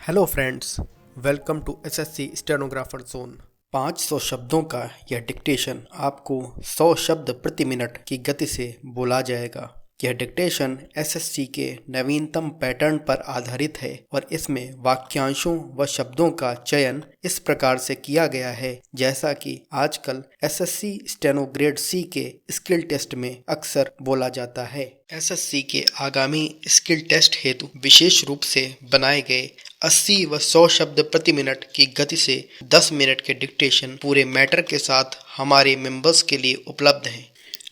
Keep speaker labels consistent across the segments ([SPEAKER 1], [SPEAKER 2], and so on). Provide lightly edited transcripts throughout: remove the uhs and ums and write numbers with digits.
[SPEAKER 1] Hello friends, welcome to SSC stenographer zone. 500 शब्दों का यह डिक्टेशन आपको 100 शब्द प्रति मिनट की गति से बोला जाएगा। यह डिक्टेशन एसएससी के नवीनतम पैटर्न पर आधारित है और इसमें वाक्यांशों व शब्दों का चयन इस प्रकार से किया गया है जैसा कि आजकल एसएससी स्टेनो ग्रेड सी के स्किल टेस्ट में अक्सर बोला जाता है। एसएससी के आगामी स्किल टेस्ट हेतु विशेष रूप से बनाए गए 80 व 100 शब्द प्रति मिनट की गति से 10 मिनट के डिक्टेशन पूरे मैटर के साथ हमारे मेंबर्स के लिए उपलब्ध हैं।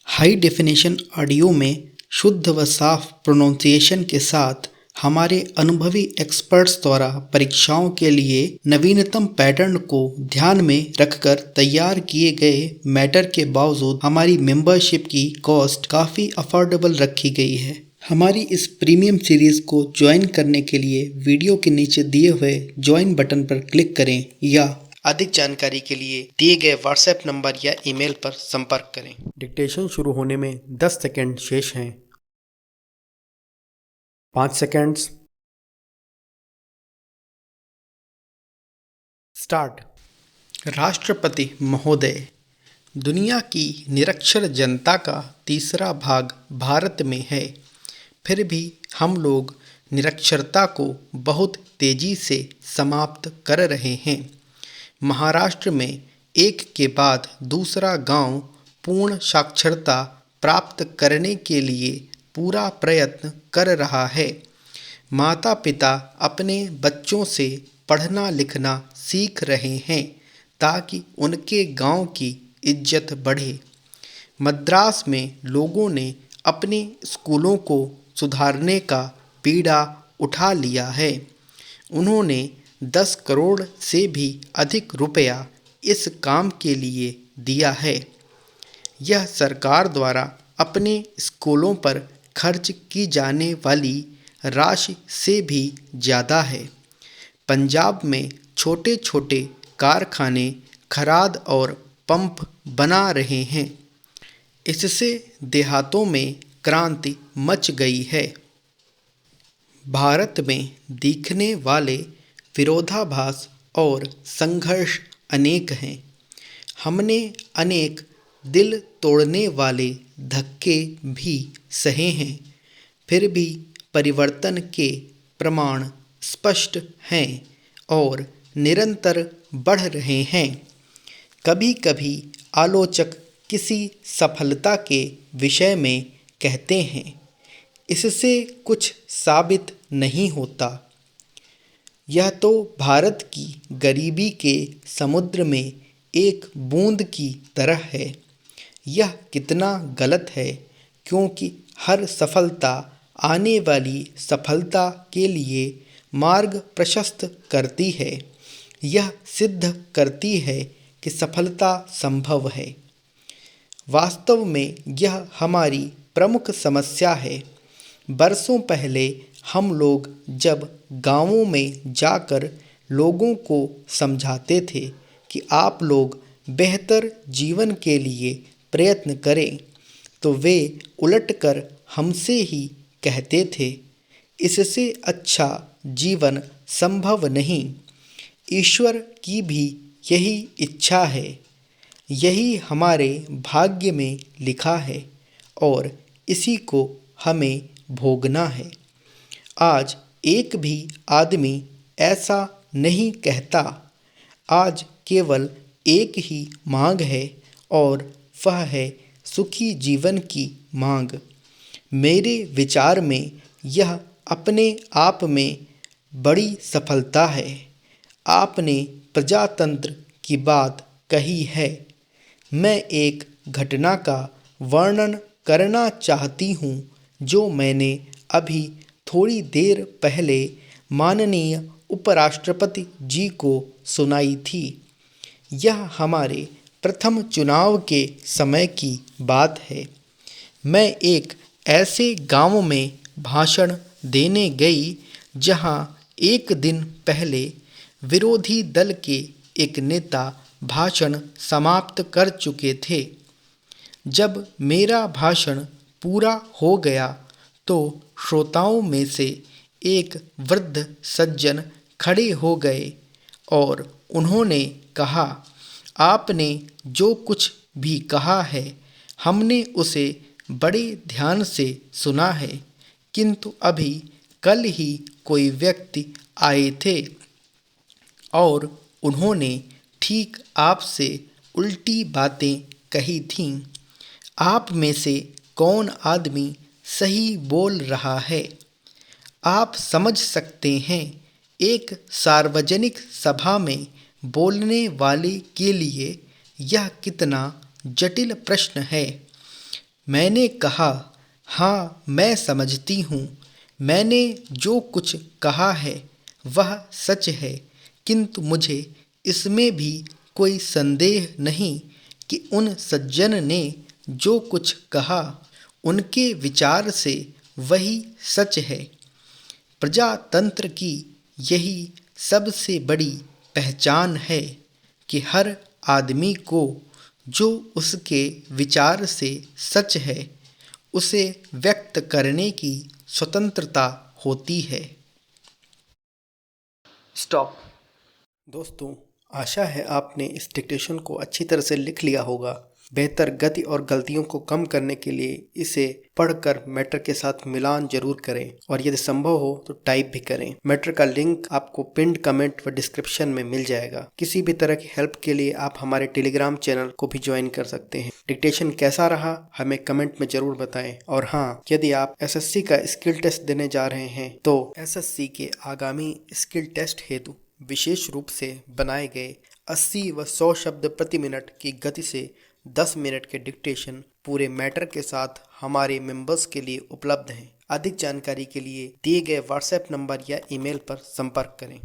[SPEAKER 1] हाई डेफिनेशन ऑडियो में शुद्ध व साफ प्रोनाउंसिएशन के साथ हमारे अनुभवी एक्सपर्ट्स द्वारा परीक्षाओं के लिए नवीनतम पैटर्न को ध्यान में रखकर तैयार किए गए मैटर के बावजूद हमारी मेंबरशिप की कॉस्ट काफ़ी अफोर्डेबल रखी गई है। हमारी इस प्रीमियम सीरीज को ज्वाइन करने के लिए वीडियो के नीचे दिए हुए ज्वाइन बटन पर क्लिक करें या अधिक जानकारी के लिए दिए गए व्हाट्सएप नंबर या ईमेल पर संपर्क करें। डिक्टेशन शुरू होने में 10 सेकंड शेष हैं। 5 सेकंड्स। स्टार्ट। राष्ट्रपति महोदय, दुनिया की निरक्षर जनता का तीसरा भाग भारत में है, फिर भी हम लोग निरक्षरता को बहुत तेजी से समाप्त कर रहे हैं। महाराष्ट्र में एक के बाद दूसरा गांव पूर्ण साक्षरता प्राप्त करने के लिए पूरा प्रयत्न कर रहा है। माता पिता अपने बच्चों से पढ़ना लिखना सीख रहे हैं ताकि उनके गांव की इज्जत बढ़े। मद्रास में लोगों ने अपने स्कूलों को सुधारने का बीड़ा उठा लिया है। उन्होंने 10 करोड़ से भी अधिक रुपया इस काम के लिए दिया है। यह सरकार द्वारा अपने स्कूलों पर खर्च की जाने वाली राशि से भी ज़्यादा है। पंजाब में छोटे छोटे कारखाने खराद और पंप बना रहे हैं। इससे देहातों में क्रांति मच गई है। भारत में दिखने वाले विरोधाभास और संघर्ष अनेक हैं। हमने अनेक दिल तोड़ने वाले धक्के भी सहे हैं, फिर भी परिवर्तन के प्रमाण स्पष्ट हैं और निरंतर बढ़ रहे हैं। कभी कभी आलोचक किसी सफलता के विषय में कहते हैं, इससे कुछ साबित नहीं होता। यह तो भारत की गरीबी के समुद्र में एक बूंद की तरह है। यह कितना गलत है, क्योंकि हर सफलता आने वाली सफलता के लिए मार्ग प्रशस्त करती है। यह सिद्ध करती है कि सफलता संभव है। वास्तव में यह हमारी प्रमुख समस्या है। बरसों पहले हम लोग जब गांवों में जाकर लोगों को समझाते थे कि आप लोग बेहतर जीवन के लिए प्रयत्न करें, तो वे उलटकर हमसे ही कहते थे, इससे अच्छा जीवन संभव नहीं। ईश्वर की भी यही इच्छा है, यही हमारे भाग्य में लिखा है और इसी को हमें भोगना है। आज एक भी आदमी ऐसा नहीं कहता। आज केवल एक ही मांग है और वह है सुखी जीवन की मांग। मेरे विचार में यह अपने आप में बड़ी सफलता है। आपने प्रजातंत्र की बात कही है। मैं एक घटना का वर्णन करना चाहती हूँ जो मैंने अभी थोड़ी देर पहले माननीय उपराष्ट्रपति जी को सुनाई थी। यह हमारे प्रथम चुनाव के समय की बात है। मैं एक ऐसे गांव में भाषण देने गई जहां एक दिन पहले विरोधी दल के एक नेता भाषण समाप्त कर चुके थे। जब मेरा भाषण पूरा हो गया तो श्रोताओं में से एक वृद्ध सज्जन खड़े हो गए और उन्होंने कहा, आपने जो कुछ भी कहा है हमने उसे बड़े ध्यान से सुना है, किंतु अभी कल ही कोई व्यक्ति आए थे और उन्होंने ठीक आपसे उल्टी बातें कही थीं। आप में से कौन आदमी सही बोल रहा है? आप समझ सकते हैं, एक सार्वजनिक सभा में बोलने वाले के लिए यह कितना जटिल प्रश्न है। मैंने कहा, हाँ, मैं समझती हूँ। मैंने जो कुछ कहा है वह सच है, किंतु मुझे इसमें भी कोई संदेह नहीं कि उन सज्जन ने जो कुछ कहा उनके विचार से वही सच है। प्रजातंत्र की यही सबसे बड़ी पहचान है कि हर आदमी को जो उसके विचार से सच है उसे व्यक्त करने की स्वतंत्रता होती है। स्टॉप। दोस्तों, आशा है आपने इस डिक्टेशन को अच्छी तरह से लिख लिया होगा। बेहतर गति और गलतियों को कम करने के लिए इसे पढ़कर मैटर के साथ मिलान जरूर करें और यदि संभव हो तो टाइप भी करें। मैटर का लिंक आपको पिन्ड कमेंट व डिस्क्रिप्शन में मिल जाएगा। किसी भी तरह की हेल्प के लिए आप हमारे टेलीग्राम चैनल को भी ज्वाइन कर सकते हैं। डिक्टेशन कैसा रहा हमें कमेंट में जरूर बताएं। और हाँ, यदि आप SSC का स्किल टेस्ट देने जा रहे हैं तो SSC के आगामी स्किल टेस्ट हेतु विशेष रूप से बनाए गए 80 व 100 शब्द प्रति मिनट की गति से 10 मिनट के डिक्टेशन पूरे मैटर के साथ हमारे मेंबर्स के लिए उपलब्ध हैं। अधिक जानकारी के लिए दिए गए व्हाट्सएप नंबर या ईमेल पर संपर्क करें।